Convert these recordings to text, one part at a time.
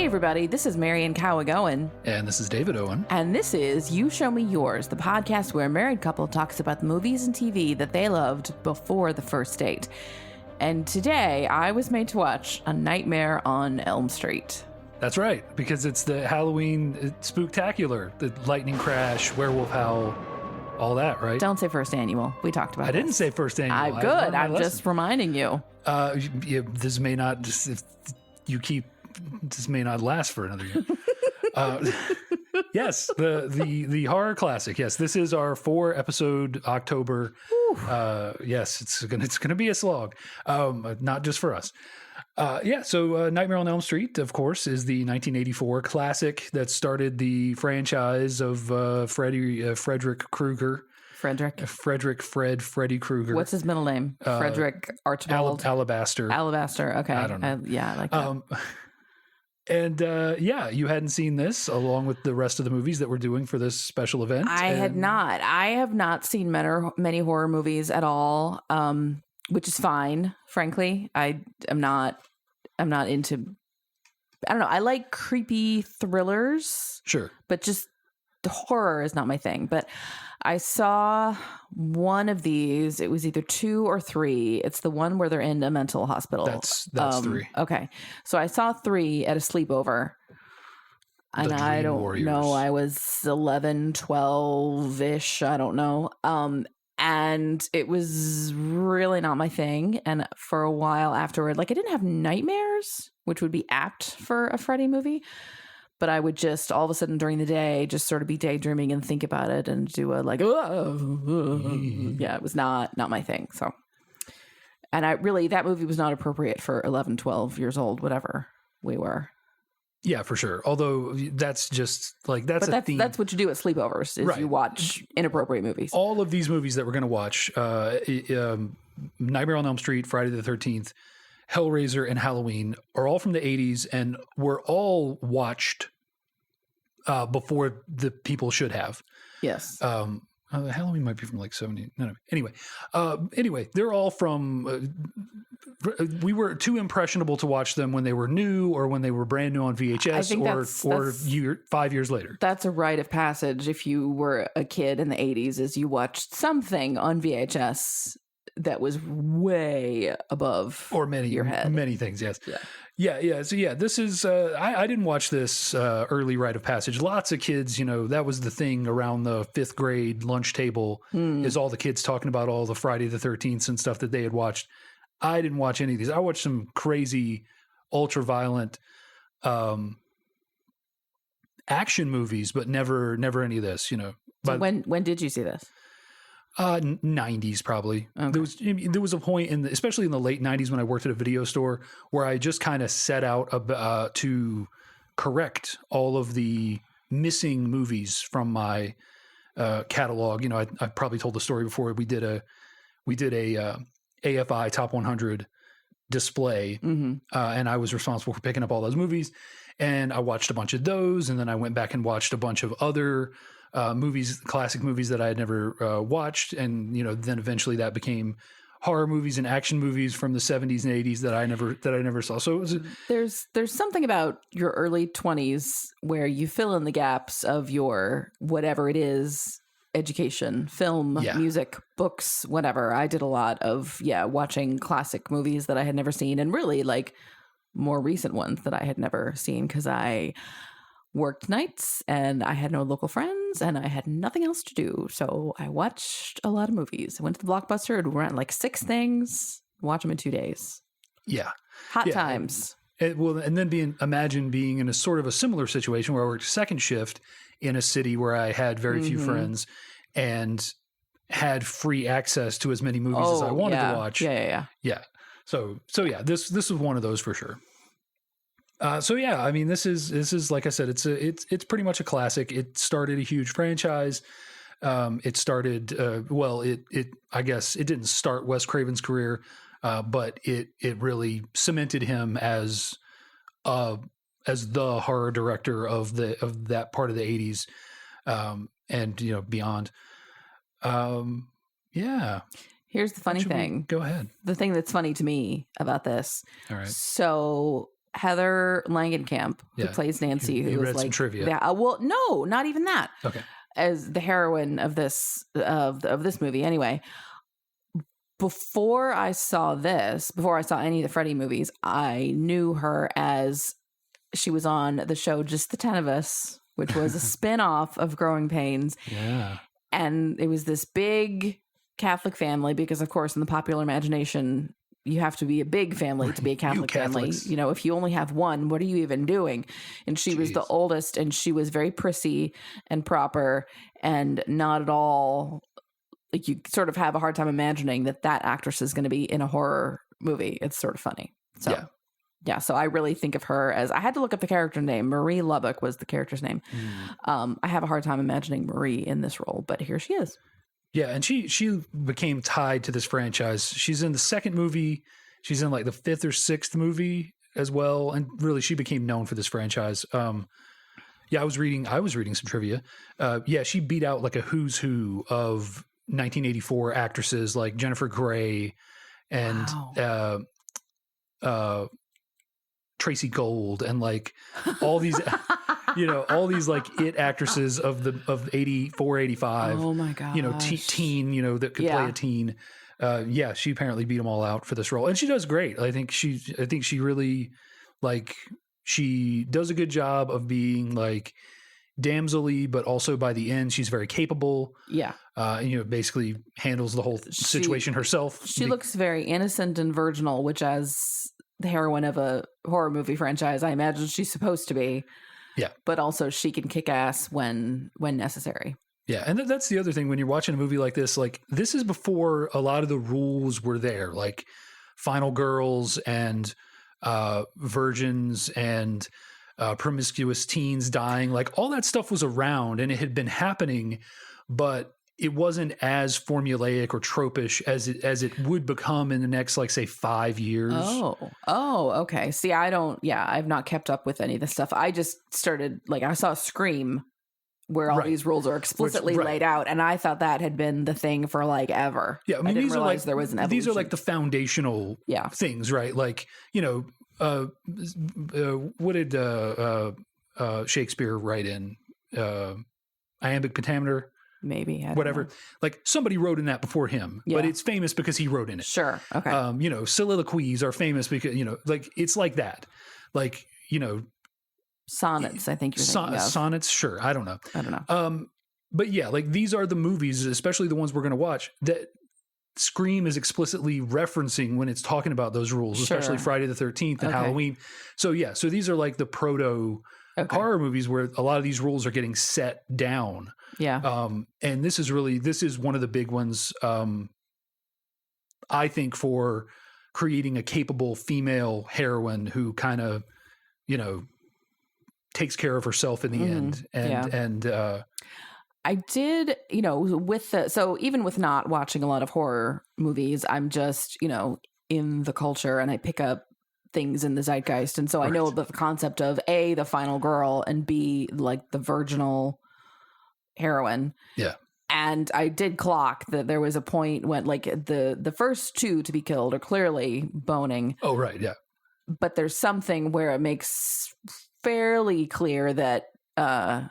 Hey everybody, this is Marian Cowagowan. And this is David Owen. And this is You Show Me Yours, the podcast where a married couple talks about the movies and TV that they loved before the first date. And today I was made to watch A Nightmare on Elm Street. That's right, because it's the Halloween Spooktacular, the lightning crash, werewolf howl, all that, right? Don't say first annual. We talked about it. I didn't say first annual. Good. I'm just reminding you. This may not, if you keep, this may not last for another year. Yes, the horror classic. Yes, this is our 4-episode October. Yes, it's gonna be a slog. Not just for us. So Nightmare on Elm Street, of course, is the 1984 classic that started the franchise of Freddy Krueger. Freddy Krueger. What's his middle name? Frederick Archibald. Alabaster. Okay. I don't know. I like that. And you hadn't seen this along with the rest of the movies that we're doing for this special event. I had not. I have not seen many horror movies at all, which is fine. Frankly, I'm not into. I don't know. I like creepy thrillers. Sure, but just the horror is not my thing. But I saw one of these. It was either 2 or 3. It's the one where they're in a mental hospital. That's 3. Okay. So I saw 3 at a sleepover. And I don't know. I was 11, 12-ish. I don't know. And it was really not my thing. And for a while afterward, I didn't have nightmares, which would be apt for a Freddy movie. But I would just all of a sudden during the day just sort of be daydreaming and think about it and do a it was not my thing. So, and that movie was not appropriate for 11, 12 years old, whatever we were. Yeah, for sure. Although that's just that's theme. That's what you do at sleepovers is You watch inappropriate movies. All of these movies that we're going to watch, Nightmare on Elm Street, Friday the 13th, Hellraiser, and Halloween are all from the 80s and were all watched before the people should have. Yes. Halloween might be from 70. No. Anyway, they're all from. We were too impressionable to watch them when they were new or when they were brand new on VHS or 5 years later. That's a rite of passage. If you were a kid in the 80s, is you watched something on VHS that was way above your head. Many things, yes. Yeah. So this is, I didn't watch this early rite of passage. Lots of kids, that was the thing around the 5th grade lunch table is all the kids talking about all the Friday the 13th and stuff that they had watched. I didn't watch any of these. I watched some crazy, ultra-violent action movies, but never any of this, So when did you see this? 90s probably. Okay. There was a point especially in the late 90s when I worked at a video store where I just kind of set out to correct all of the missing movies from my catalog. I probably told the story before. We did a AFI Top 100 display, and I was responsible for picking up all those movies. And I watched a bunch of those, and then I went back and watched a bunch of other movies, classic movies that I had never watched, and then eventually that became horror movies and action movies from the 70s and 80s that I never saw. So there's something about your early 20s where you fill in the gaps of your whatever it is, education, film, music, books, whatever. I did a lot of watching classic movies that I had never seen, and really more recent ones that I had never seen because I worked nights and I had no local friends and I had nothing else to do. So I watched a lot of movies. I went to the Blockbuster and rent 6 things, watch them in 2 days. Yeah. Hot times. And then imagine being in a sort of a similar situation where I worked second shift in a city where I had very few friends and had free access to as many movies as I wanted to watch. Yeah. So this was one of those for sure. This is like I said, it's pretty much a classic. It started a huge franchise. It started I guess it didn't start Wes Craven's career, but it really cemented him as the horror director of that part of the 80s, and beyond. Here's the funny thing. Go ahead. The thing that's funny to me about this. All right. So Heather Langenkamp, who plays Nancy, who was read some trivia. Well, no, not even that. Okay. As the heroine of this movie, anyway. Before I saw any of the Freddy movies, I knew her as she was on the show Just the 10 of Us, which was a spin-off of Growing Pains. Yeah. And it was this big Catholic family because, of course, in the popular imagination, you have to be a big family to be a Catholic family. You know, if you only have one, what are you even doing? And she was the oldest, and she was very prissy and proper and not at all... Like, you sort of have a hard time imagining that actress is going to be in a horror movie. It's sort of funny. So, yeah. So I really think of her as, I had to look up the character name. Marie Lubbock was the character's name. I have a hard time imagining Marie in this role, but here she is. Yeah, and she became tied to this franchise. She's in the second movie. She's in like the fifth or sixth movie as well, and really she became known for this franchise. I was reading some trivia. She beat out like a who's who of 1984 actresses like Jennifer Grey and Tracy Gold and like all these all these like it actresses of 84, 85. Oh my god. Teen, that could play a teen. She apparently beat them all out for this role, and she does great. I think she really she does a good job of being like damsel-y, but also by the end she's very capable. Basically handles the whole situation herself. She looks very innocent and virginal, which as the heroine of a horror movie franchise, I imagine she's supposed to be. But also she can kick ass when necessary. And that's the other thing when you're watching a movie like this is before a lot of the rules were there, like final girls and virgins and promiscuous teens dying, like all that stuff was around and it had been happening, but it wasn't as formulaic or tropish as it would become in the next, like, say 5 years. Oh, okay. See, I've not kept up with any of this stuff. I just started, I saw Scream where all these rules are explicitly laid out, and I thought that had been the thing for ever. Yeah, I mean, didn't realize there was an evolution. These are like the foundational things, right? Like, what did Shakespeare write in? Iambic pentameter? Maybe. Whatever. Like somebody wrote in that before him, but it's famous because he wrote in it. Sure. Okay. Soliloquies are famous because, it's like that. Like, sonnets, I think you're thinking of. Sonnets, sure. I don't know. But yeah, like these are the movies, especially the ones we're going to watch, that Scream is explicitly referencing when it's talking about those rules, especially Friday the 13th and Halloween. So so these are like the proto horror movies where a lot of these rules are getting set down. Yeah. And this is one of the big ones, I think, for creating a capable female heroine who kind of, takes care of herself in the end. And I did, so even with not watching a lot of horror movies, I'm just, in the culture and I pick up things in the zeitgeist. And so I know about the concept of A, the final girl, and B, like the virginal heroine. Yeah. And I did clock that there was a point when the first two to be killed are clearly boning. Oh, right. Yeah. But there's something where it makes fairly clear that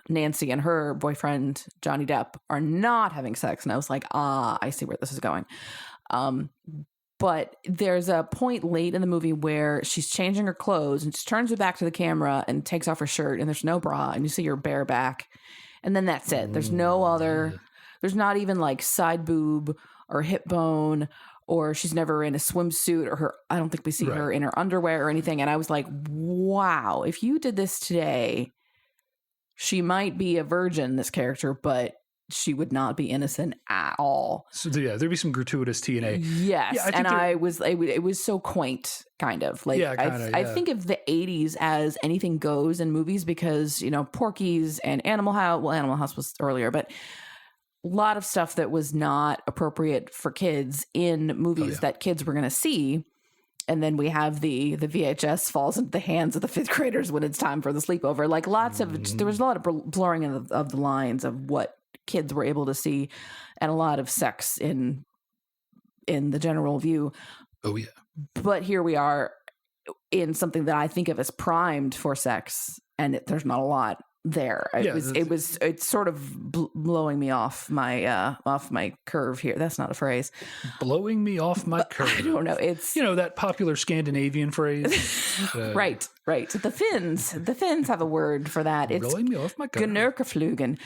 Nancy and her boyfriend, Johnny Depp, are not having sex. And I was like, I see where this is going. But there's a point late in the movie where she's changing her clothes and she turns her back to the camera and takes off her shirt and there's no bra and you see her bare back. And then that's it. There's no other, there's not even like side boob or hip bone, or she's never in a swimsuit or I don't think we see her in her underwear or anything. And I was like, wow, if you did this today, she might be a virgin, this character, but she would not be innocent at all. So there'd be some gratuitous TNA. Yes. Yeah, it was so quaint, kind of. Like, I think of the 80s as anything goes in movies because, Porky's and Animal House was earlier, but a lot of stuff that was not appropriate for kids in movies that kids were going to see. And then we have the VHS falls into the hands of the fifth graders when it's time for the sleepover. Like there was a lot of blurring of the lines of what kids were able to see, and a lot of sex in the general view. Oh yeah. But here we are in something that I think of as primed for sex, and there's not a lot there. It's sort of blowing me off my curve here. That's not a phrase. Blowing me off my curve. I don't know. It's that popular Scandinavian phrase. Right. The Finns have a word for that. It's blowing me off my curve. Gnurkaflugen.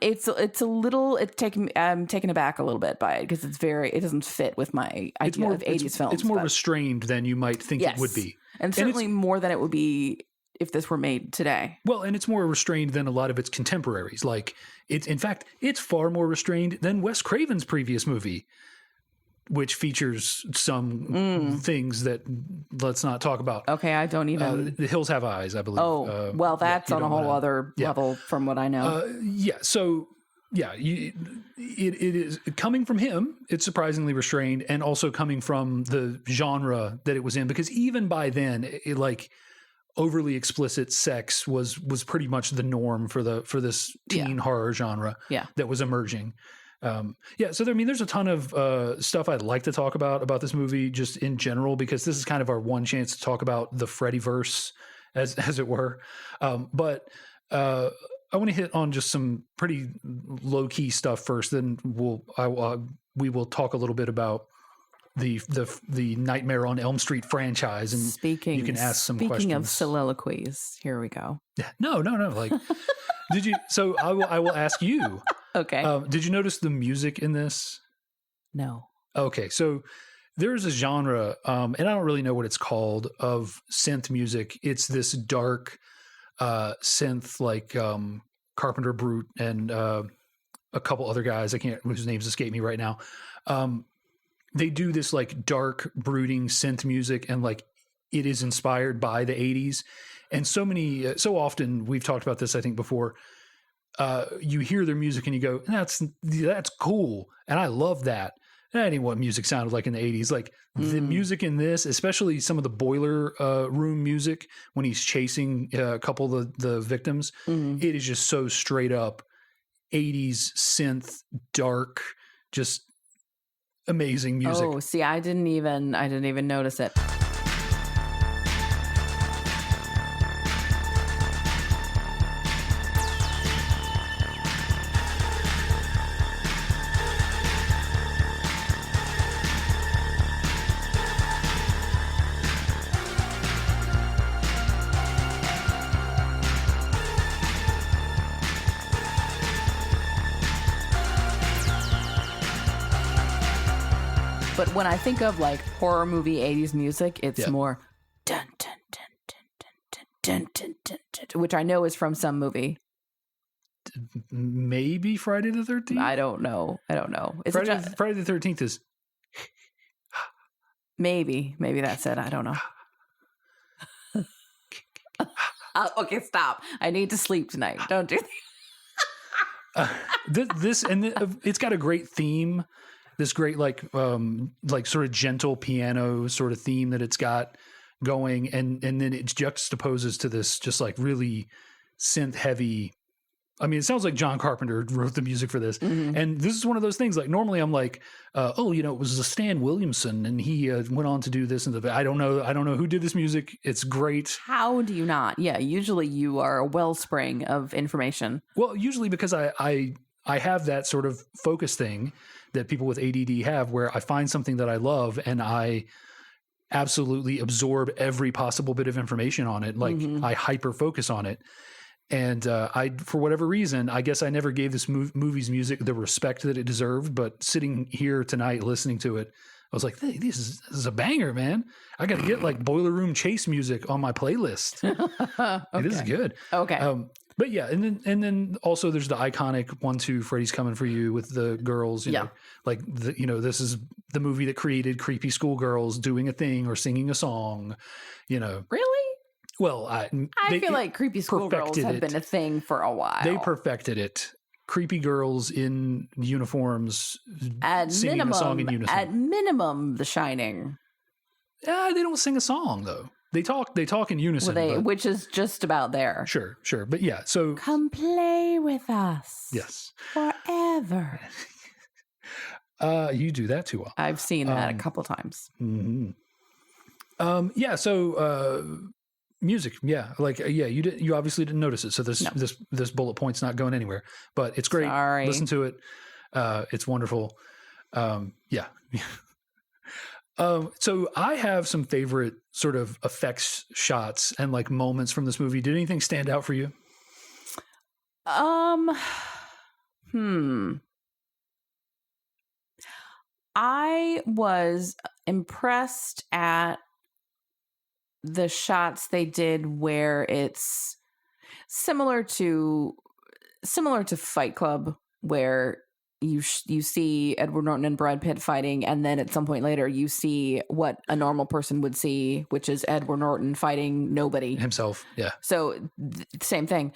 It's a little. I'm taken aback a little bit by it because it doesn't fit with my idea of 80s films. It's more restrained than you might think it would be, and certainly more than it would be if this were made today. Well, and it's more restrained than a lot of its contemporaries. Like, in fact, it's far more restrained than Wes Craven's previous movie, which features some things that let's not talk about. Okay, I don't even... The Hills Have Eyes, I believe. Oh, well, that's on a whole other level from what I know. It is coming from him. It's surprisingly restrained, and also coming from the genre that it was in, because even by then, overly explicit sex was pretty much the norm for this teen horror genre that was emerging. So there's a ton of stuff I'd like to talk about this movie just in general, because this is kind of our one chance to talk about the Freddyverse, as it were. But I want to hit on just some pretty low key stuff first. Then we will talk a little bit about the Nightmare on Elm Street franchise, and you can ask some questions. Speaking of soliloquies, here we go. No. Like, did you? So I will ask you. Okay. Did you notice the music in this? No. Okay, so there's a genre, and I don't really know what it's called, of synth music. It's this dark synth, like Carpenter Brute and a couple other guys. Whose names escape me right now. They do this like dark, brooding synth music, and like it is inspired by the 80s. And so often we've talked about this, I think, before. You hear their music and you go, that's cool, and I love that. That ain't what music sounded like in the 80s. Like the music in this, especially some of the boiler room music when he's chasing a couple of the victims, it is just so straight up 80s synth, dark, just amazing music. Oh, see, I didn't even notice it. But when I think of like horror movie 80s music, it's more dun, dun, dun, dun, dun, dun, dun, dun, dun, which I know is from some movie. Maybe Friday the 13th? I don't know. Friday the 13th is... Maybe that's it. I don't know. Okay, stop. I need to sleep tonight. Don't do that. It's got a great theme. This great like sort of gentle piano sort of theme that it's got going, and then it juxtaposes to this just like really synth heavy. I mean, it sounds like John Carpenter wrote the music for this, and this is one of those things. Like normally, I'm like, it was a Stan Williamson, and he went on to do this, and I don't know who did this music. It's great. How do you not? Yeah, usually you are a wellspring of information. Well, usually because I have that sort of focus thing that people with ADD have, where I find something that I love and I absolutely absorb every possible bit of information on it. Like I hyper focus on it. And for whatever reason, I guess I never gave this movie's music the respect that it deserved. But sitting here tonight listening to it, I was like, hey, this is a banger, man. I got to get like Boiler Room Chase music on my playlist. Okay. It is good. Okay. But yeah, and then also there's the iconic 1-2 Freddy's Coming for You with the girls. You know, like this is the movie that created creepy schoolgirls doing a thing or singing a song. Really? Well, I feel like creepy schoolgirls have been a thing for a while. They perfected it. Creepy girls in uniforms singing a song in unison. At minimum, The Shining. They don't sing a song though. They talk in unison, which is just about there. Sure. But yeah, so come play with us. Yes. Forever. You do that too well. I've seen that a couple times. Mm-hmm. Yeah. So, music. Yeah. Like, you obviously didn't notice it. So this bullet point's not going anywhere, but it's great. Sorry. Listen to it. It's wonderful. Yeah. So I have some favorite sort of effects shots and like moments from this movie. Did anything stand out for you? I was impressed at the shots they did where it's similar to Fight Club, where you see Edward Norton and Brad Pitt fighting, and then at some point later you see what a normal person would see, which is Edward Norton fighting nobody himself. Yeah. So same thing,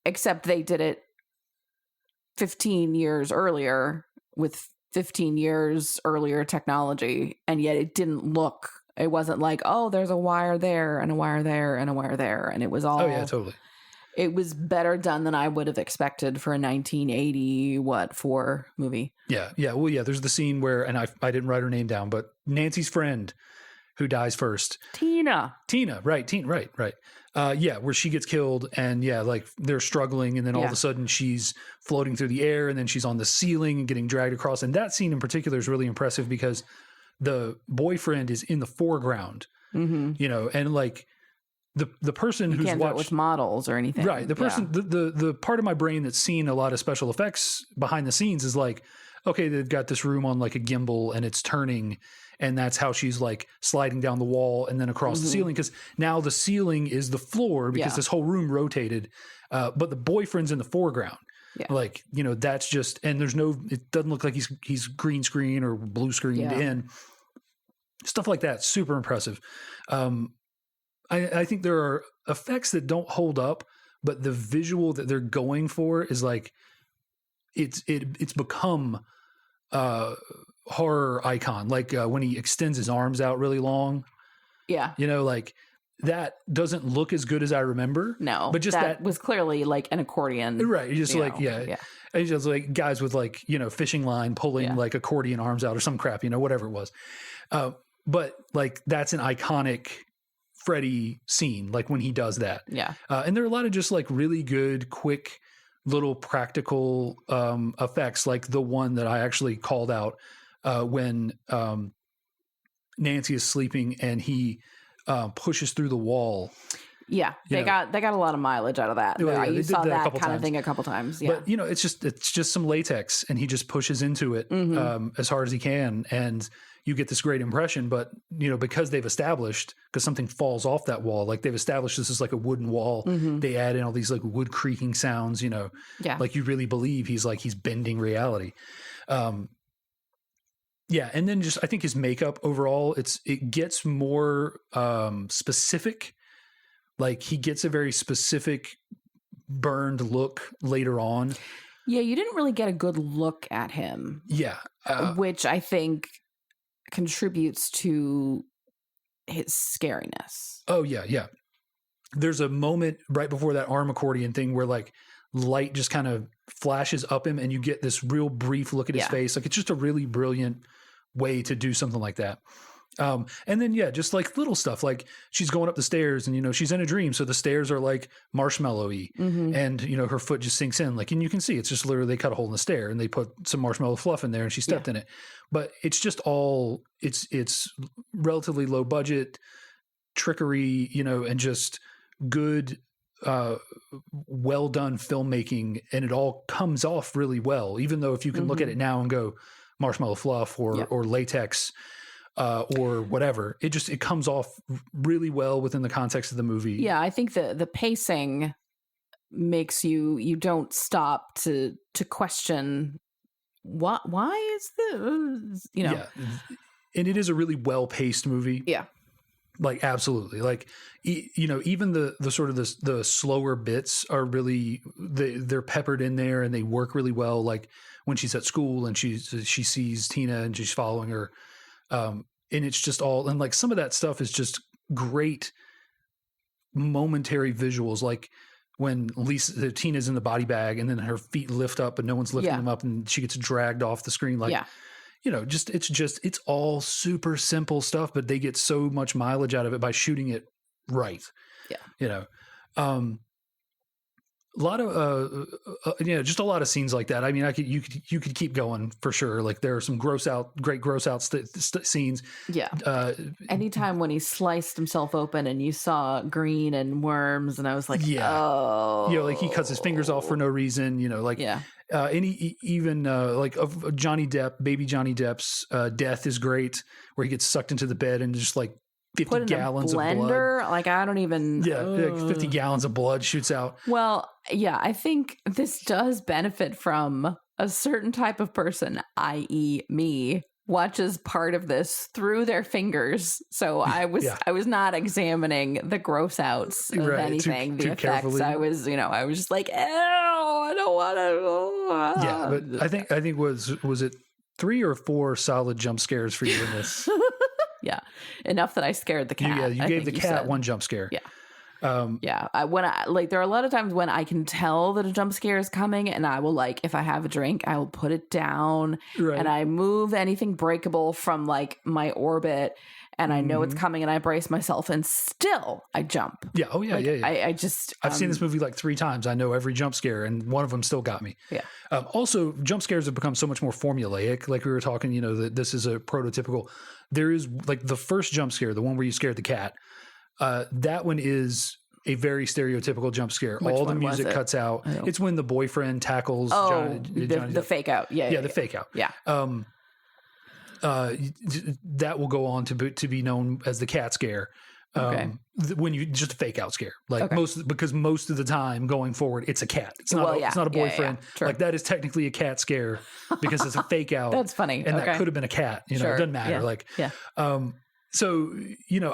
except they did it 15 years earlier with 15 years earlier technology, and yet it didn't look. It wasn't like, oh, there's a wire there and a wire there and a wire there, and it was all. Oh yeah, totally. It was better done than I would have expected for a 1984 movie. Yeah. Well, yeah. There's the scene where, and I didn't write her name down, but Nancy's friend who dies first. Tina. Right. Right. Yeah, where she gets killed, and like they're struggling, and then all of a sudden she's floating through the air, and then she's on the ceiling and getting dragged across. And that scene in particular is really impressive because the boyfriend is in the foreground, and like. The person who's can't watched do it with models or anything, right? The person, the part of my brain that's seen a lot of special effects behind the scenes is like, okay, they've got this room on like a gimbal and it's turning, and that's how she's like sliding down the wall and then across the ceiling, because now the ceiling is the floor because this whole room rotated, but the boyfriend's in the foreground. Yeah. Like, that's just, and it doesn't look like he's green screen or blue screened in. Stuff like that, super impressive. I think there are effects that don't hold up, but the visual that they're going for is like it's become horror icon. Like when he extends his arms out really long. Yeah. Like that doesn't look as good as I remember. No, but just that was clearly like an accordion. Right. You just it's just like guys with like, fishing line pulling like accordion arms out or some crap, whatever it was. But like that's an iconic Freddy scene, like when he does that. Yeah. And there are a lot of just like really good, quick little practical effects, like the one that I actually called out when Nancy is sleeping and he pushes through the wall. Yeah, they got a lot of mileage out of that. Well, you saw that kind of thing a couple times. Yeah. But it's just some latex, and he just pushes into it as hard as he can, and you get this great impression. But because they've established, because something falls off that wall, like they've established this is like a wooden wall. They add in all these like wood creaking sounds. Like you really believe he's bending reality. And then just I think his makeup overall, it gets more specific. Like he gets a very specific burned look later on. Yeah, you didn't really get a good look at him. Yeah. Which I think contributes to his scariness. Oh, yeah. There's a moment right before that arm accordion thing where like light just kind of flashes up him and you get this real brief look at his face. Like it's just a really brilliant way to do something like that. And then, just like little stuff, like she's going up the stairs and, she's in a dream. So the stairs are like marshmallowy and, her foot just sinks in and you can see it's just literally they cut a hole in the stair and they put some marshmallow fluff in there and she stepped in it. But it's just all it's relatively low budget trickery, and just good, well done filmmaking. And it all comes off really well, even though if you can look at it now and go marshmallow fluff or latex, or whatever, it comes off really well within the context of the movie. Yeah, I think the pacing makes you don't stop to question why is this, Yeah. And it is a really well-paced movie. Yeah. Like absolutely. Like even the sort of the slower bits are really they're peppered in there and they work really well, like when she's at school and she sees Tina and she's following her. And it's just all, and like some of that stuff is just great momentary visuals. Like when Tina's in the body bag and then her feet lift up, but no one's lifting them up and she gets dragged off the screen. Like it's all super simple stuff, but they get so much mileage out of it by shooting it right. Yeah. A lot of just a lot of scenes like that. I mean, you could keep going for sure. Like there are some great gross out scenes. Yeah. Anytime when he sliced himself open and you saw green and worms, and I was like, oh, like he cuts his fingers off for no reason. Even of Johnny Depp, baby Johnny Depp's death is great, where he gets sucked into the bed and just like 50 gallons of blood. Like I don't even. Yeah, like 50 gallons of blood shoots out. Well, yeah, I think this does benefit from a certain type of person, i.e., me, watches part of this through their fingers. So I was not examining the gross outs of anything, the effects. Carefully. I was just like, ew, I don't want to. Yeah, but I think was it 3 or 4 solid jump scares for you in this? Yeah, enough that I scared the cat. You gave the cat one jump scare. Yeah. There are a lot of times when I can tell that a jump scare is coming, and I will if I have a drink, I will put it down and I move anything breakable from like my orbit, and I know it's coming, and I brace myself, and still I jump. Yeah. Oh yeah. Yeah. I've seen this movie like 3 times. I know every jump scare, and one of them still got me. Yeah. Also, jump scares have become so much more formulaic. Like we were talking, that this is a prototypical. There is like the first jump scare, the one where you scared the cat. That one is a very stereotypical jump scare. All the music cuts out. It's when the boyfriend tackles the fake out. Yeah, the fake out. Yeah. That will go on to be known as the cat scare. When you just a fake out scare, because most of the time going forward, it's a cat. It's not. It's not a boyfriend. Yeah. Like that is technically a cat scare because it's a fake out. That's funny. And that could have been a cat. It doesn't matter. So,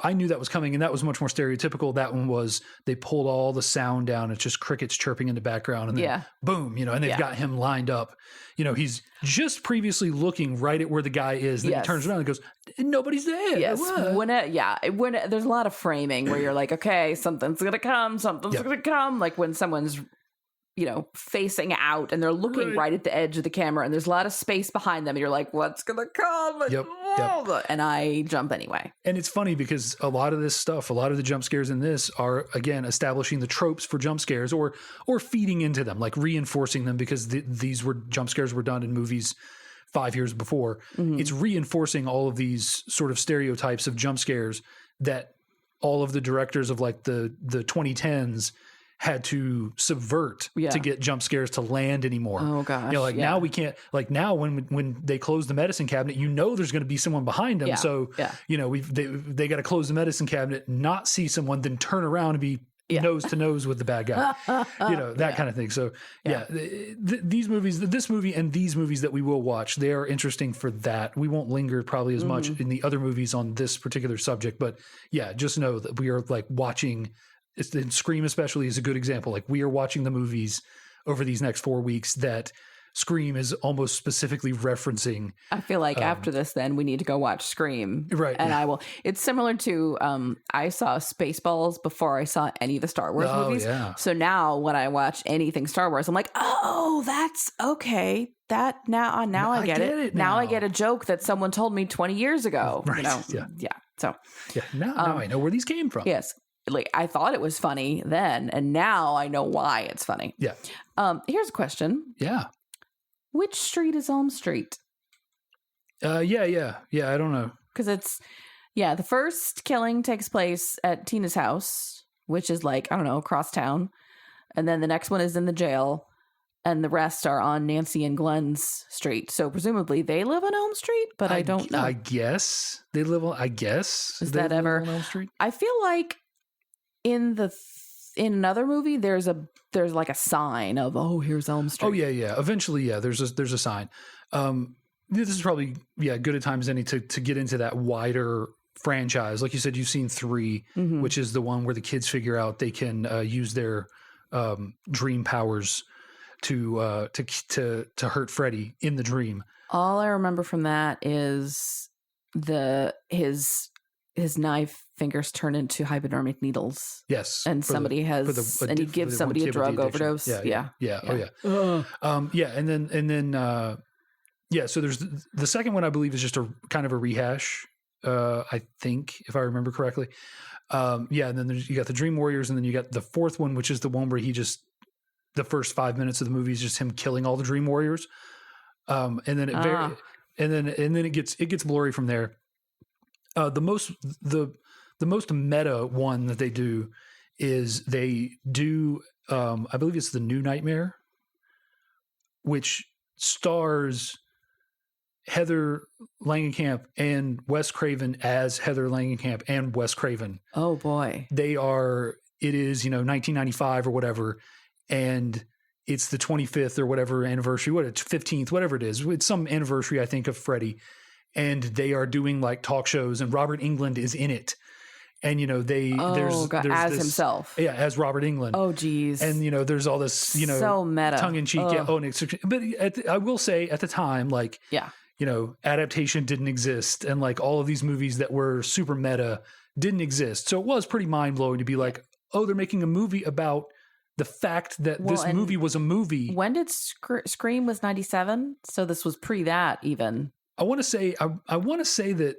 I knew that was coming, and that was much more stereotypical. That one was, they pulled all the sound down. It's just crickets chirping in the background, and then boom, and they've got him lined up. He's just previously looking right at where the guy is. Then he turns around and goes, nobody's there. Yes. When there's a lot of framing where you're like, okay, something's going to come. Something's going to come. Like when someone's, facing out and they're looking right at the edge of the camera, and there's a lot of space behind them. And you're like, what's going to come? Yep. And I jump anyway. And it's funny because a lot of this stuff, a lot of the jump scares in this are, again, establishing the tropes for jump scares or feeding into them, like reinforcing them, because these jump scares were done in movies 5 years before. Mm-hmm. It's reinforcing all of these sort of stereotypes of jump scares that all of the directors of like the 2010s had to subvert to get jump scares to land anymore. Oh gosh. Now we can't, now when they close the medicine cabinet, there's going to be someone behind them. So, they got to close the medicine cabinet, not see someone, then turn around and be nose to nose with the bad guy, that kind of thing. So these movies, this movie and these movies that we will watch, they are interesting for that. We won't linger probably as much in the other movies on this particular subject, but just know that we are watching. And Scream especially is a good example. Like we are watching the movies over these next 4 weeks that Scream is almost specifically referencing. I feel like after this, then we need to go watch Scream. Right. And I will. It's similar to, I saw Spaceballs before I saw any of the Star Wars movies. Yeah. So now when I watch anything Star Wars, I'm like, oh, that's okay. That now I get it. Now I get a joke that someone told me 20 years ago. Right. Yeah. So now I know where these came from. Yes. I thought it was funny then, and now I know why it's funny. Yeah. Here's a question. Yeah. Which street is Elm Street? Yeah. I don't know. Because the first killing takes place at Tina's house, which is across town. And then the next one is in the jail. And the rest are on Nancy and Glenn's street. So presumably they live on Elm Street, but I don't know. I guess they live on, Is that ever on Elm Street? I feel like in another movie, there's like a sign of, here's Elm Street. Oh yeah. Eventually, there's a sign. This is probably good a time as any to get into that wider franchise. Like you said, you've seen 3, which is the one where the kids figure out they can use their dream powers to hurt Freddy in the dream. All I remember from that is his knife fingers turn into hypodermic needles. Yes. And somebody he gives somebody a drug overdose. Yeah. Oh yeah. And then Yeah, so there's the second one, I believe, is just a kind of a rehash, I think, if I remember correctly. Yeah, and then you got the Dream Warriors, and then you got the fourth one, which is the one where the first 5 minutes of the movie is just him killing all the Dream Warriors. And then it gets blurry from there. The most meta one that they do is I believe it's the New Nightmare, which stars Heather Langenkamp and Wes Craven as Heather Langenkamp and Wes Craven. Oh boy. It is 1995 or whatever, and it's the 25th or whatever anniversary, 15th, whatever it is. It's some anniversary, I think, of Freddy, and they are doing like talk shows, and Robert Englund is in it. And there's as himself, yeah, as Robert Englund. Oh, geez. And there's all this, so meta, tongue in cheek. Yeah, but I will say at the time, like, yeah, adaptation didn't exist, and like all of these movies that were super meta didn't exist. So it was pretty mind blowing to be like, oh, they're making a movie about the fact that this movie was a movie. When did Scream was 97? So this was pre that even. I want to say that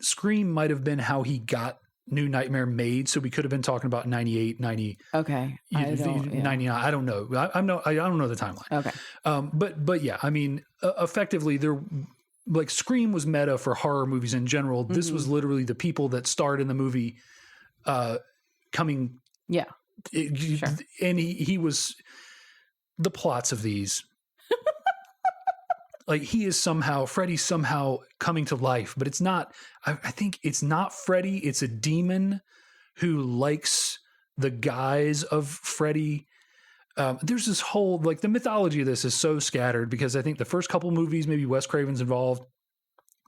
Scream might have been how he got New Nightmare made, so we could have been talking about 98, 90. Okay, 99. I don't know. I don't know the timeline. Okay, but yeah, I mean, effectively, they're like Scream was meta for horror movies in general. This was literally the people that starred in the movie, coming. Yeah, sure. And he was the plots of these. Like Freddy's somehow coming to life, but it's not, I think it's not Freddy. It's a demon who likes the guise of Freddy. There's this whole, like, the mythology of this is so scattered because I think the first couple movies, maybe Wes Craven's involved,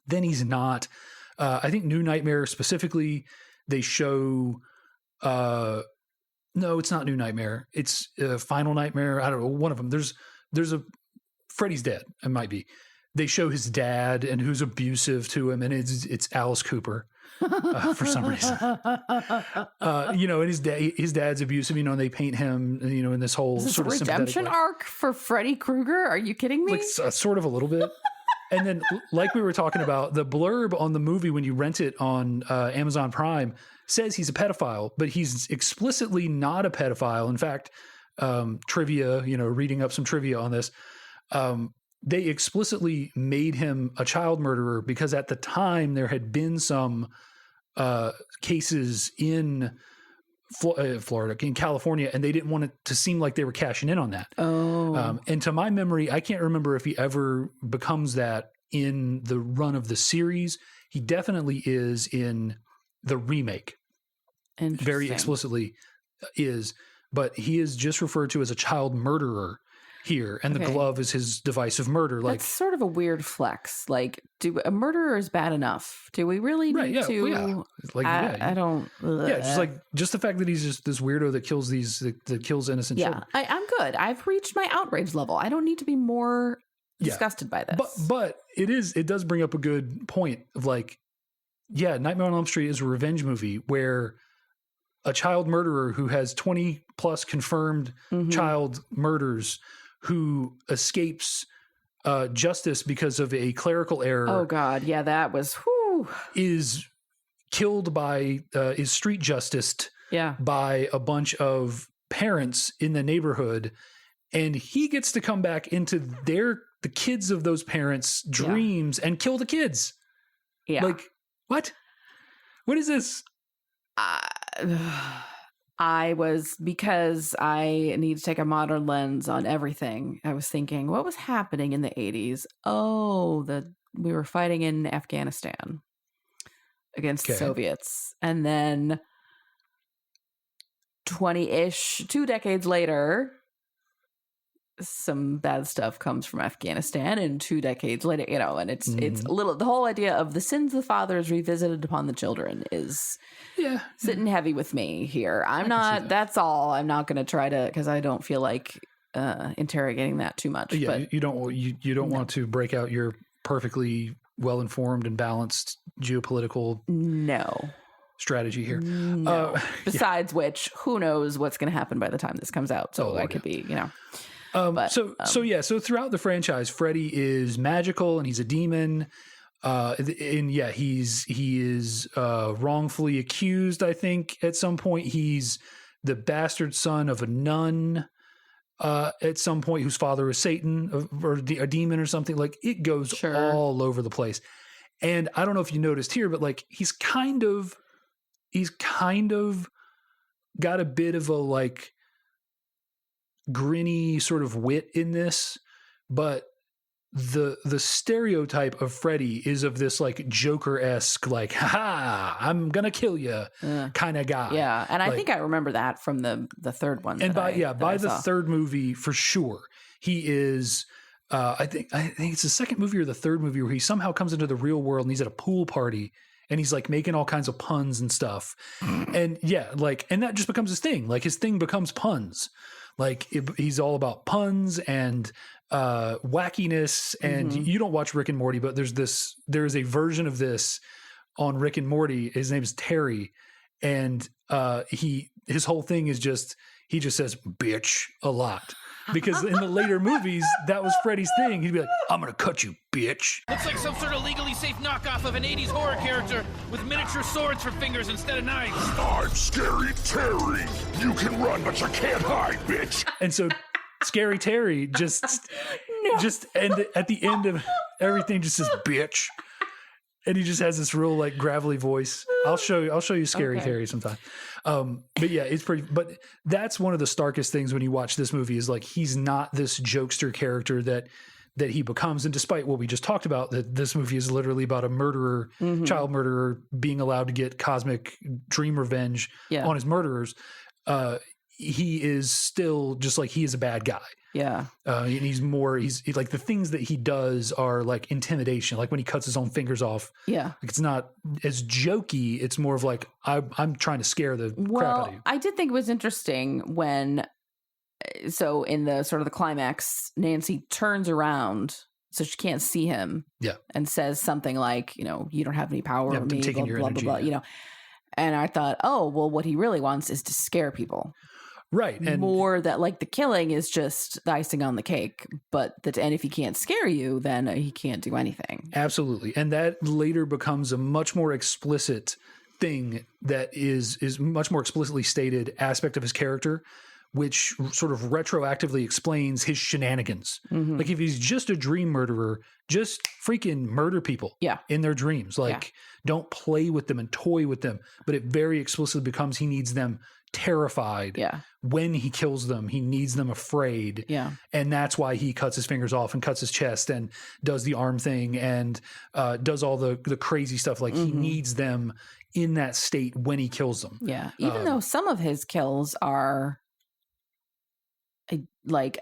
then he's not. I think New Nightmare specifically, they show, no, it's not New Nightmare. It's Final Nightmare. I don't know. One of them. There's a, Freddy's dead. It might be. They show his dad and who's abusive to him, and it's Alice Cooper for some reason. And his dad's abusive. And they paint him, in this whole sort of redemption arc for Freddy Krueger. Are you kidding me? Like sort of a little bit. And then, like we were talking about, the blurb on the movie when you rent it on Amazon Prime says he's a pedophile, but he's explicitly not a pedophile. In fact, trivia. Reading up some trivia on this. They explicitly made him a child murderer because at the time there had been some cases in Florida, in California, and they didn't want it to seem like they were cashing in on that. Oh. And to my memory, I can't remember if he ever becomes that in the run of the series. He definitely is in the remake. Very explicitly is, but he is just referred to as a child murderer here, and the glove is his device of murder. Like, that's sort of a weird flex. Like, a murderer is bad enough. Do we really need to? Well, yeah. Like, I don't. Yeah, just the fact that he's just this weirdo that kills that kills innocent children. I'm good. I've reached my outrage level. I don't need to be more disgusted by this. But it does bring up a good point of like, Nightmare on Elm Street is a revenge movie where a child murderer who has 20 plus confirmed child murders, who escapes justice because of a clerical error. Oh God, yeah, that was is killed by is street justiced by a bunch of parents in the neighborhood, and he gets to come back into the kids of those parents' dreams and kill the kids. Yeah, like what? What is this? Because I need to take a modern lens on everything. I was thinking, what was happening in the 80s? Oh, we were fighting in Afghanistan against the Soviets. And then 2 decades later, some bad stuff comes from Afghanistan, and 2 decades later, and it's a little, the whole idea of the sins of the fathers revisited upon the children is sitting heavy with me here. That's all. I'm not going to try to, because I don't feel like interrogating that too much. Yeah, but you don't want to break out your perfectly well-informed and balanced geopolitical strategy here. Besides which, who knows what's going to happen by the time this comes out. So I could be, So throughout the franchise, Freddy is magical and he's a demon. He is wrongfully accused. I think at some point he's the bastard son of a nun. At some point, whose father is Satan or a demon or something. Like, it goes all over the place. And I don't know if you noticed here, but like he's kind of got a bit of a like grinny sort of wit in this, but the stereotype of Freddy is of this like Joker-esque, like, ha, I'm gonna kill you kind of guy. Yeah. And I think I remember that from the third one. And by the third movie, for sure, he is, I think it's the second movie or the third movie where he somehow comes into the real world and he's at a pool party and he's like making all kinds of puns and stuff. And and that just becomes his thing. Like his thing becomes puns. Like he's all about puns and wackiness. And you don't watch Rick and Morty, but there is a version of this on Rick and Morty. His name is Terry. And his whole thing is he just says bitch a lot. Because in the later movies, that was Freddy's thing. He'd be like, I'm going to cut you, bitch. Looks like some sort of legally safe knockoff of an 80s horror character with miniature swords for fingers instead of knives. I'm Scary Terry. You can run, but you can't hide, bitch. And so Scary Terry and at the end of everything just says bitch. And he just has this real like gravelly voice. I'll show you Scary Terry sometime. But yeah, it's pretty, but that's one of the starkest things when you watch this movie is like, he's not this jokester character that he becomes. And despite what we just talked about, that this movie is literally about a murderer, child murderer being allowed to get cosmic dream revenge on his murderers. He is still just like, he is a bad guy. Yeah. And he's like the things that he does are like intimidation. Like when he cuts his own fingers off. Yeah. Like it's not as jokey. It's more of like, I'm trying to scare the crap out of you. I did think it was interesting when, so in the sort of the climax, Nancy turns around so she can't see him. Yeah. And says something like, you don't have any power over me, taking blah, blah, blah, blah, And I thought, oh, well, what he really wants is to scare people. Right. And more that like the killing is just the icing on the cake, and if he can't scare you, then he can't do anything. Absolutely. And that later becomes a much more explicit thing that is much more explicitly stated aspect of his character, which sort of retroactively explains his shenanigans. Like if he's just a dream murderer, just freaking murder people in their dreams. Like don't play with them and toy with them. But it very explicitly becomes he needs them terrified. When he kills them, he needs them afraid. And that's why he cuts his fingers off and cuts his chest and does the arm thing and does all the crazy stuff. Like he needs them in that state when he kills them. Even though some of his kills are like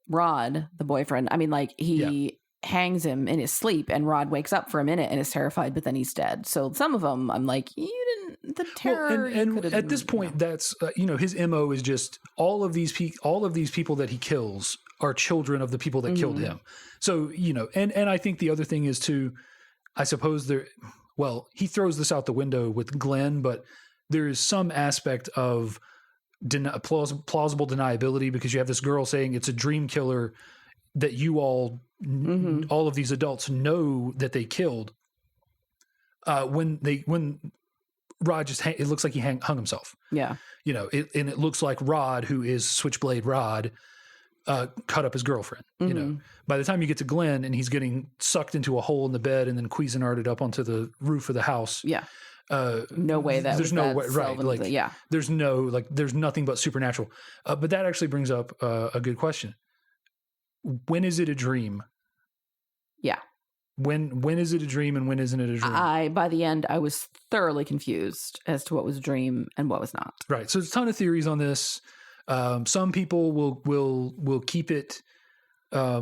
Rod, the boyfriend. I mean, like he hangs him in his sleep and Rod wakes up for a minute and is terrified, but then he's dead. So some of them I'm like, the terror. Well, and at this point, that's, his MO is just all of these people that he kills are children of the people that killed him. So, and I think the other thing is too, I suppose he throws this out the window with Glenn, but there is some aspect of plausible deniability because you have this girl saying it's a dream killer that you all of these adults know that they killed. When Rod it looks like he hung himself. Yeah. And it looks like Rod, who is Switchblade Rod, cut up his girlfriend. By the time you get to Glenn and he's getting sucked into a hole in the bed and then Cuisinarted up onto the roof of the house. Yeah. No way that there's no way, right? Like, there's nothing but supernatural. But that actually brings up a good question. When is it a dream? Yeah. When is it a dream and when isn't it a dream? By the end, I was thoroughly confused as to what was a dream and what was not. Right. So there's a ton of theories on this. Some people will keep it a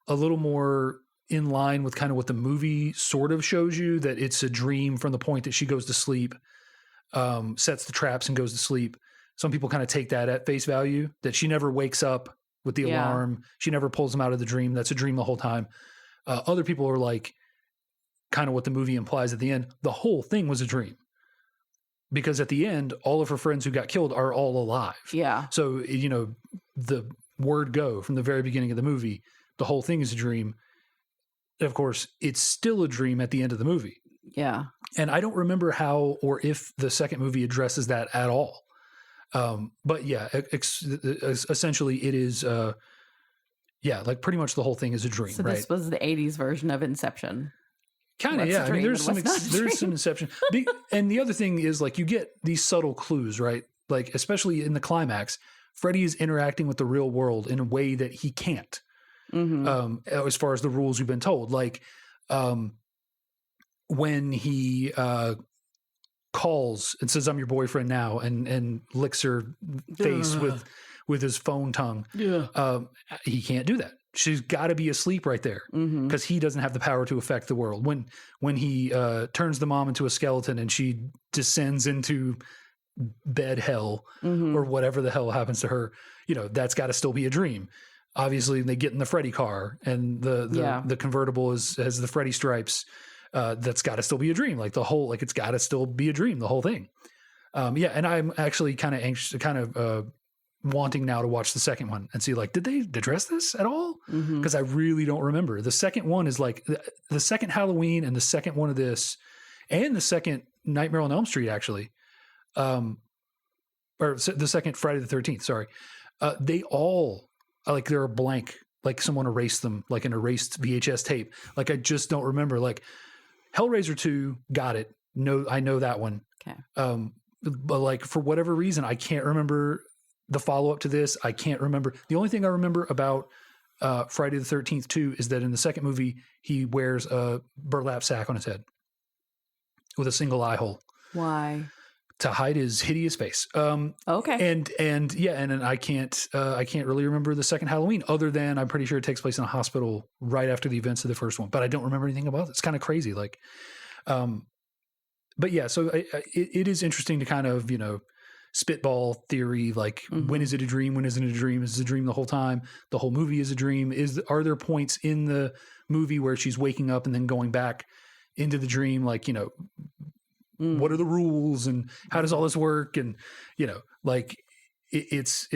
little more in line with kind of what the movie sort of shows you, that it's a dream from the point that she goes to sleep, sets the traps and goes to sleep. Some people kind of take that at face value, that she never wakes up with the alarm. She never pulls him out of the dream. That's a dream the whole time. Other people are like, kind of what the movie implies at the end, the whole thing was a dream. because at the end, all of her friends who got killed are all alive. Yeah. So, the word go from the very beginning of the movie, the whole thing is a dream. Of course, it's still a dream at the end of the movie. Yeah. And I don't remember how or if the second movie addresses that at all. But yeah, essentially it is, like pretty much the whole thing is a dream, So right? this was the 80s version of Inception. Kind of, yeah. I mean, there's some Inception. And the other thing is like you get these subtle clues, right? Like especially in the climax, Freddy is interacting with the real world in a way that he can't. As far as the rules we've been told, like when he calls and says, "I'm your boyfriend now," and licks her face with his phone tongue. Yeah, he can't do that. She's got to be asleep right there because he doesn't have the power to affect the world. When he turns the mom into a skeleton and she descends into bed hell or whatever the hell happens to her, that's got to still be a dream. Obviously, they get in the Freddy car and the convertible has the Freddy stripes. That's got to still be a dream. Like it's got to still be a dream. The whole thing. And I'm actually kind of anxious, wanting now to watch the second one and see like, did they address this at all? Because I really don't remember. The second one is like the second Halloween and the second one of this and the second Nightmare on Elm Street actually, or the second Friday the 13th. Sorry, they all like they're a blank. Like someone erased them, like an erased VHS tape. Like I just don't remember. Like Hellraiser 2, got it. No, I know that one. Okay. But like for whatever reason, I can't remember the follow-up to this. I can't remember. The only thing I remember about Friday the 13th 2 is that in the second movie, he wears a burlap sack on his head with a single eye hole. Why? To hide his hideous face. Okay. And I can't really remember the second Halloween other than I'm pretty sure it takes place in a hospital right after the events of the first one, but I don't remember anything about it. It's kind of crazy. Like, but yeah, so it is interesting to kind of, spitball theory, like when is it a dream? When isn't it a dream? Is it a dream the whole time? The whole movie is a dream. Are there points in the movie where she's waking up and then going back into the dream? Like, what are the rules and how does all this work? And, like it's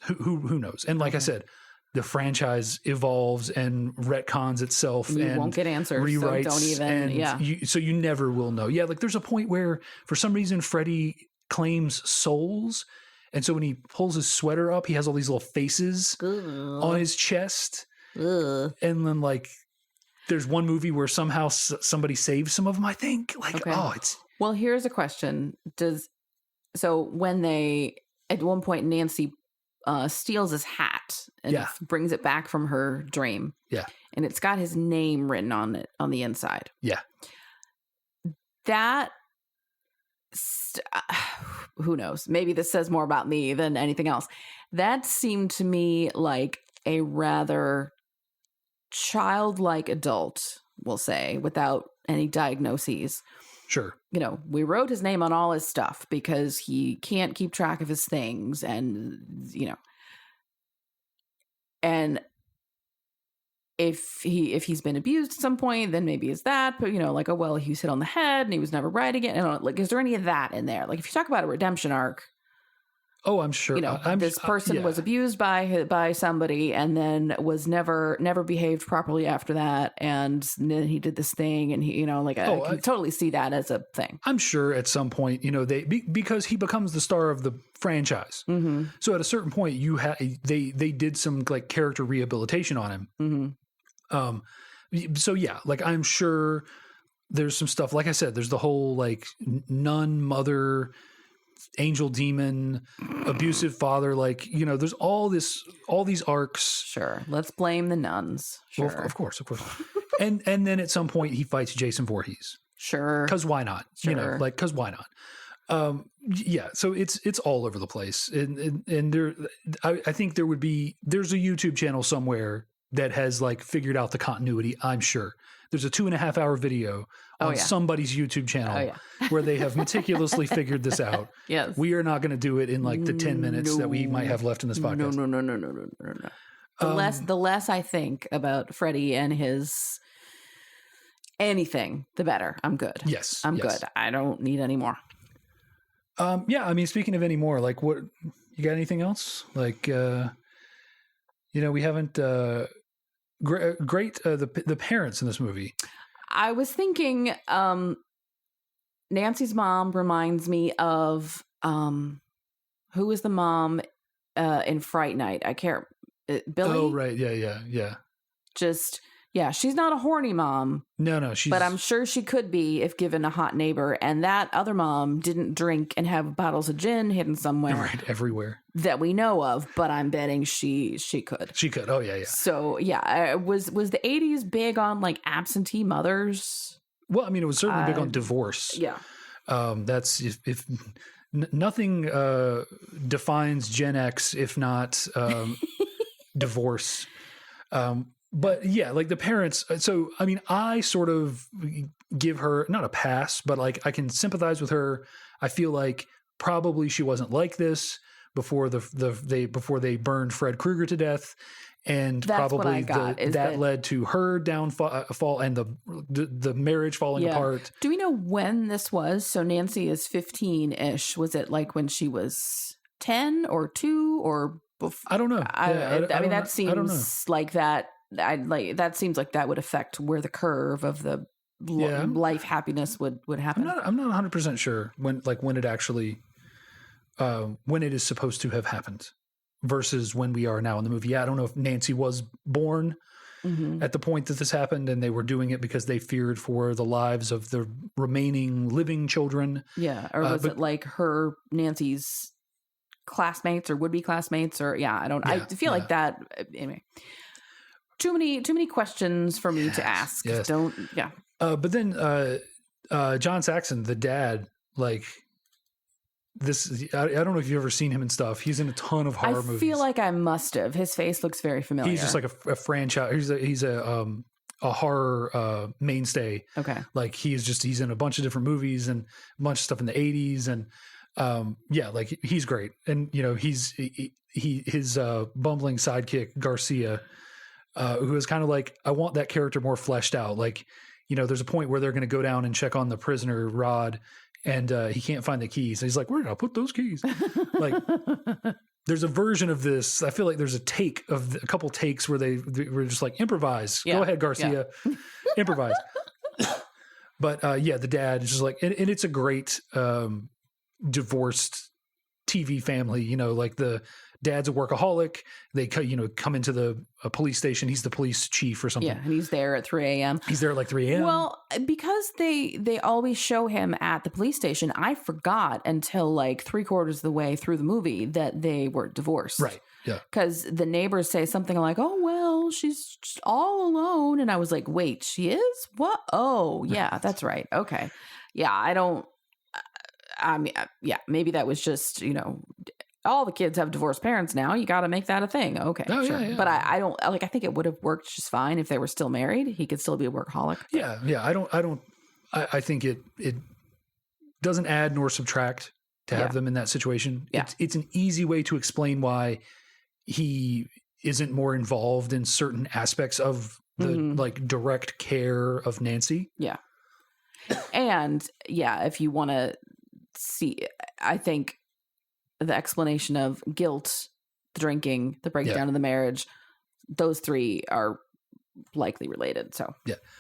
who knows? And like I said, the franchise evolves and retcons itself you and won't get answers. Rewrites, so don't even, so you never will know. Yeah. Like there's a point where for some reason, Freddy claims souls. And so when he pulls his sweater up, he has all these little faces on his chest. And then like, there's one movie where somehow somebody saves some of them, I think. Like, Well, here's a question. So when at one point, Nancy steals his hat and brings it back from her dream. Yeah. And it's got his name written on it on the inside. Yeah. That, who knows? Maybe this says more about me than anything else. That seemed to me like a rather childlike adult, we'll say, without any diagnoses. Sure. We wrote his name on all his stuff because he can't keep track of his things and, and if he's been abused at some point, then maybe it's that, but like, he was hit on the head and he was never right again. And like, is there any of that in there? Like if you talk about a redemption arc, oh, I'm sure. This person was abused by somebody and then was never behaved properly after that. And then he did this thing and he, I can totally see that as a thing. I'm sure at some point, because he becomes the star of the franchise. Mm-hmm. So at a certain point they did some like character rehabilitation on him. Mm-hmm. So yeah, like I'm sure there's some stuff, like I said, there's the whole like nun, mother, angel, demon, abusive father, like, there's all these arcs. Sure. Let's blame the nuns. Sure. Well, of course. and then at some point he fights Jason Voorhees. Sure. Cause why not? Sure. Cause why not? Yeah. So it's all over the place. And there, I think there's a YouTube channel somewhere that has like figured out the continuity. I'm sure there's a 2.5 hour video on somebody's YouTube channel where they have meticulously figured this out. Yes. We are not going to do it in like the 10 minutes that we might have left in this podcast. No. The less I think about Freddy and his anything, the better. I'm good. Yes. I'm good. I don't need any more. Yeah, I mean, speaking of any more, like, what you got? Anything else? Like, we haven't. Great. The parents in this movie. I was thinking, Nancy's mom reminds me of who was the mom in Fright Night? I can't. Billy. Oh, right. Yeah. Just. Yeah, she's not a horny mom. No, she's... But I'm sure she could be if given a hot neighbor. And that other mom didn't drink and have bottles of gin hidden somewhere. Right, everywhere. That we know of, but I'm betting she could. She could, oh yeah. So, yeah, was the 80s big on, like, absentee mothers? Well, I mean, it was certainly big on divorce. Yeah. That's, if nothing defines Gen X, if not divorce. But yeah, like the parents. So, I mean, I sort of give her not a pass, but like I can sympathize with her. I feel like probably she wasn't like this before before they burned Fred Krueger to death, and that's probably that led to her downfall and the marriage falling apart. Do we know when this was? So Nancy is 15-ish. Was it like when she was 10 or 2 or before? I don't know. I mean, that seems like that. That seems like that would affect where the curve of the life happiness would happen. I'm not 100% sure when it actually when it is supposed to have happened versus when we are now in the movie. Yeah, I don't know if Nancy was born at the point that this happened and they were doing it because they feared for the lives of the remaining living children. Yeah, or was it like Nancy's classmates or would-be classmates or I feel like that anyway. Too many questions for me to ask. Yes. But then John Saxon, the dad, like this. I don't know if you've ever seen him and stuff. He's in a ton of horror movies. I feel like I must have. His face looks very familiar. He's just like a franchise. He's a horror mainstay. Okay, like he's in a bunch of different movies and a bunch of stuff in the 80s and. Like he's great, and his bumbling sidekick Garcia. Who is kind of like, I want that character more fleshed out. Like, there's a point where they're going to go down and check on the prisoner Rod, and he can't find the keys. And he's like, where did I put those keys? Like, there's a version of this. I feel like there's a couple takes where they were just like, improvise. Yeah. Go ahead, Garcia, improvise. But the dad is just like, and it's a great divorced TV family. Like the dad's a workaholic. They come into the police station. He's the police chief or something. Yeah, and he's there at 3 a.m. He's there at like 3 a.m. Well, because they always show him at the police station, I forgot until like 3/4 of the way through the movie that they were divorced. Right, yeah. Because the neighbors say something like, oh, well, she's just all alone. And I was like, wait, she is? What? Oh, yeah, that's right. Okay. Yeah, maybe that was just, all the kids have divorced parents now. You got to make that a thing. Okay, sure. Yeah. But I don't like. I think it would have worked just fine if they were still married. He could still be a workaholic. Yeah. I think it doesn't add nor subtract to have them in that situation. Yeah. It's an easy way to explain why he isn't more involved in certain aspects of the like direct care of Nancy. Yeah. And if you want to see, I think. The explanation of guilt, the drinking, the breakdown of the marriage, those three are likely related. So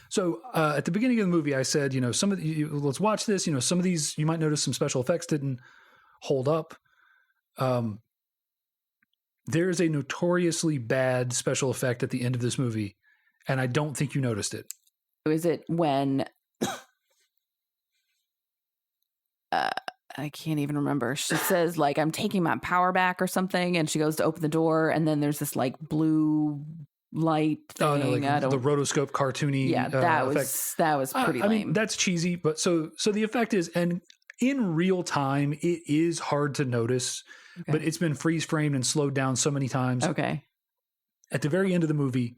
So at the beginning of the movie, I said, some of let's watch this. Some of these you might notice some special effects didn't hold up. There's a notoriously bad special effect at the end of this movie, and I don't think you noticed it. Is it when? I can't even remember. She says like, I'm taking my power back or something. And she goes to open the door and then there's this like blue light thing. Oh, no, like the rotoscope cartoony. Yeah, that was pretty lame. I mean, that's cheesy, but so the effect is, and in real time, it is hard to notice, but it's been freeze framed and slowed down so many times. Okay. At the very end of the movie,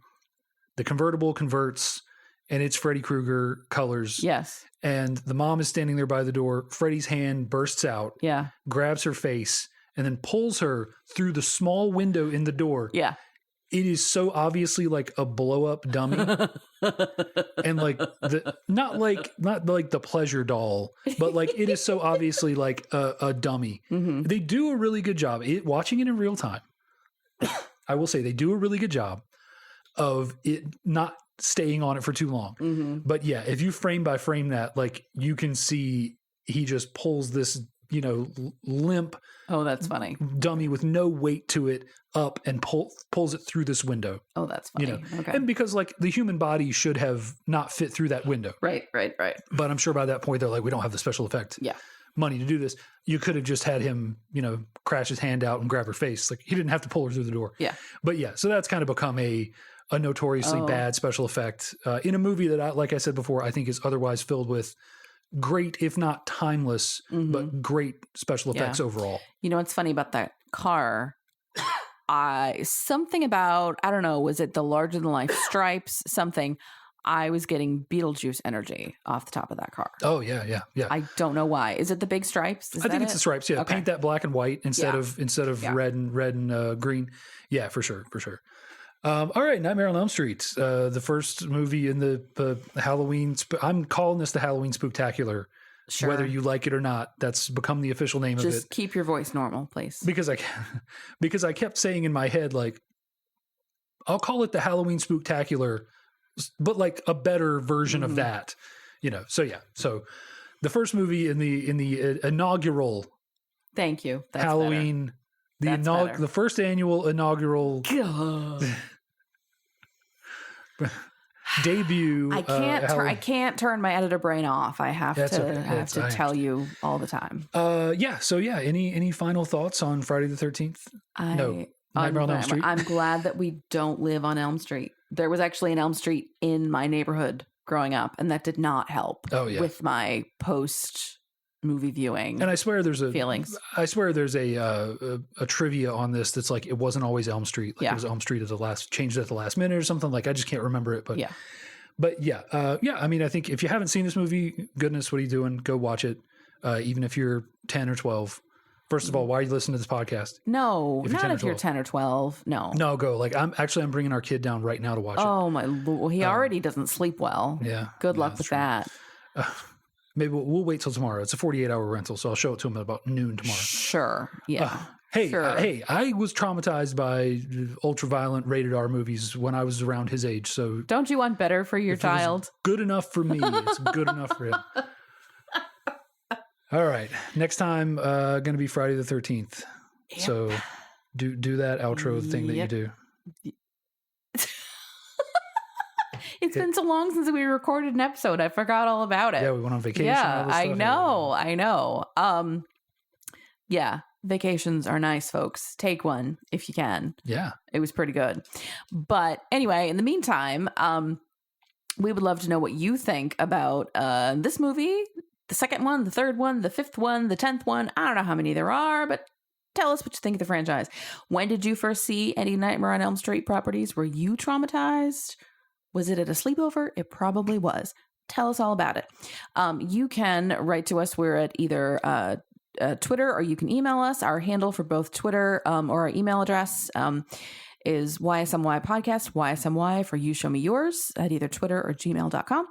the convertible converts and it's Freddy Krueger colors. Yes. And the mom is standing there by the door. Freddy's hand bursts out, grabs her face, and then pulls her through the small window in the door. Yeah. it is so obviously like a blow up dummy and like not like the pleasure doll, but like it is so obviously like a dummy. Mm-hmm. They do a really good job watching it in real time. I will say they do a really good job of it not staying on it for too long. Mm-hmm. But yeah, if you frame by frame that, like you can see he just pulls this, limp. Oh, that's funny. Dummy with no weight to it up and pulls it through this window. Oh, that's funny. Okay. And because like the human body should have not fit through that window. Right. But I'm sure by that point they're like, we don't have the special effect money to do this. You could have just had him, crash his hand out and grab her face. Like he didn't have to pull her through the door. Yeah. But yeah, so that's kind of become a notoriously bad special effect in a movie that, like I said before, I think is otherwise filled with great, if not timeless, but great special effects overall. You know what's funny about that car? Something about, I don't know, was it the larger than life stripes? Something. I was getting Beetlejuice energy off the top of that car. Oh yeah. I don't know why. Is it the big stripes? I think it's the stripes. Yeah, okay. Paint that black and white instead of red and green. Yeah, for sure. All right, Nightmare on Elm Street, the first movie in the Halloween. I'm calling this the Halloween Spooktacular. Sure. Whether you like it or not, that's become the official name of it. Just keep your voice normal, please. Because I kept saying in my head, like, I'll call it the Halloween Spooktacular, but like a better version of that, So yeah, so the first movie in the inaugural. Thank you. That's Halloween. Better. The first annual inaugural debut. I can't turn my editor brain off. I have to tell you all the time. So any final thoughts on Friday the 13th? No. Nightmare on Elm Street. I'm glad that we don't live on Elm Street. There was actually an Elm Street in my neighborhood growing up, and that did not help with my post movie viewing. And I swear there's feelings. I swear there's a trivia on this that's like it wasn't always Elm Street. Like it was Elm Street changed at the last minute or something. Like I just can't remember it. But I mean, I think if you haven't seen this movie, goodness, what are you doing? Go watch it. Even if you're 10 or 12. First of all, why are you listening to this podcast? No, not if you're 10 or 12. No, go. Like I'm bringing our kid down right now to watch it. Oh my Lord. He already doesn't sleep well. Yeah. Good luck with that. Maybe we'll wait till tomorrow. It's a 48-hour rental, so I'll show it to him at about noon tomorrow. Sure. Yeah. Hey, I was traumatized by ultra-violent rated R movies when I was around his age. So don't you want better for your child? Good enough for me. It's good enough for him. All right. Next time, going to be Friday the 13th. Yep. So do that outro thing that you do. It's been so long since we recorded an episode. I forgot all about it. Yeah, we went on vacation. Yeah, I know. Yeah, vacations are nice, folks. Take one if you can. Yeah. It was pretty good. But anyway, in the meantime, we would love to know what you think about this movie, the second one, the third one, the fifth one, the 10th one. I don't know how many there are, but tell us what you think of the franchise. When did you first see any Nightmare on Elm Street properties? Were you traumatized? Was it at a sleepover? It probably was. Tell us all about it. You can write to us. We're at either Twitter or you can email us. Our handle for both Twitter or our email address is YSMY Podcast, YSMY for You Show Me Yours at either Twitter or gmail.com.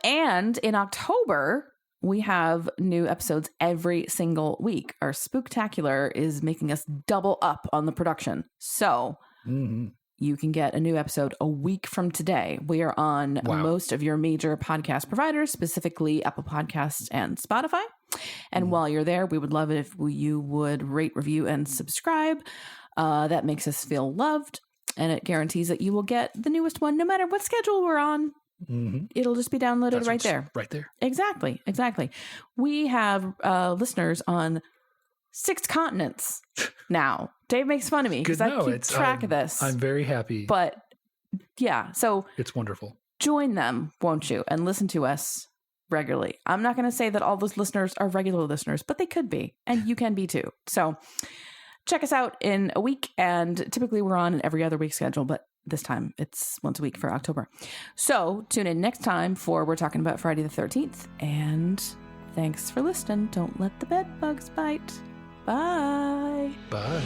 And in October, we have new episodes every single week. Our Spooktacular is making us double up on the production. So you can get a new episode a week from today. We are on most of your major podcast providers, specifically Apple Podcasts and Spotify. And while you're there, we would love it if you would rate, review, and subscribe. That makes us feel loved, and it guarantees that you will get the newest one no matter what schedule we're on. It'll just be downloaded right there. Right there. Exactly. We have listeners on 6 continents now. Dave makes fun of me because I keep track of this. I'm very happy. But yeah, so it's wonderful. Join them, won't you? And listen to us regularly. I'm not going to say that all those listeners are regular listeners, but they could be. And you can be too. So check us out in a week. And typically we're on an every other week schedule, but this time it's once a week for October. So tune in next time for we're talking about Friday the 13th. And thanks for listening. Don't let the bed bugs bite. Bye. Bye.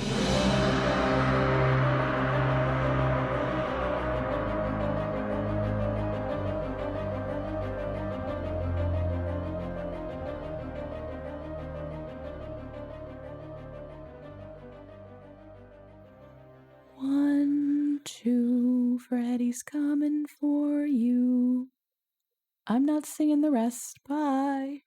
2, Freddy's coming for you. I'm not singing the rest. Bye.